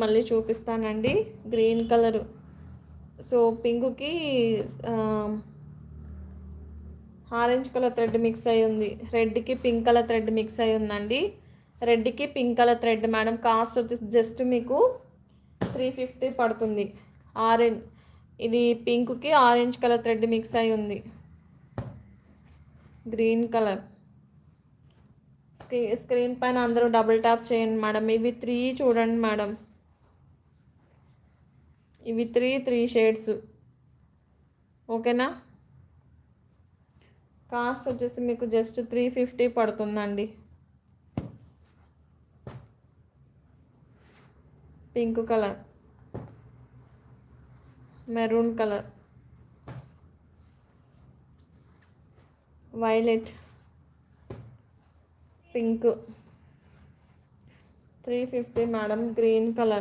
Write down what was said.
మళ్ళీ చూపిస్తానండి. Green colour. So పింక్కి ఆరెంజ్ కలర్ థ్రెడ్ మిక్స్ అయి ఉంది. రెడ్కి పింక్ కలర్ థ్రెడ్ మిక్స్ అయి ఉందండి. రెడ్కి pink colour thread madam. Cost వచ్చేసి జస్ట్ మీకు 350 పడుతుంది. ఇది పింక్కి ఆరెంజ్ కలర్ థ్రెడ్ మిక్స్ అయి ఉంది. Green colour. స్క్రీన్ పైన అందరూ డబుల్ ట్యాప్ చేయండి మేడం. ఇవి 3 చూడండి మేడం. ఇవి 3 షేడ్స్. ఓకేనా? కాస్ట్ వచ్చేసి మీకు జస్ట్ 350 పడుతుందండి. Pink colour, maroon colour, violet, pink. 350 madam. Green colour.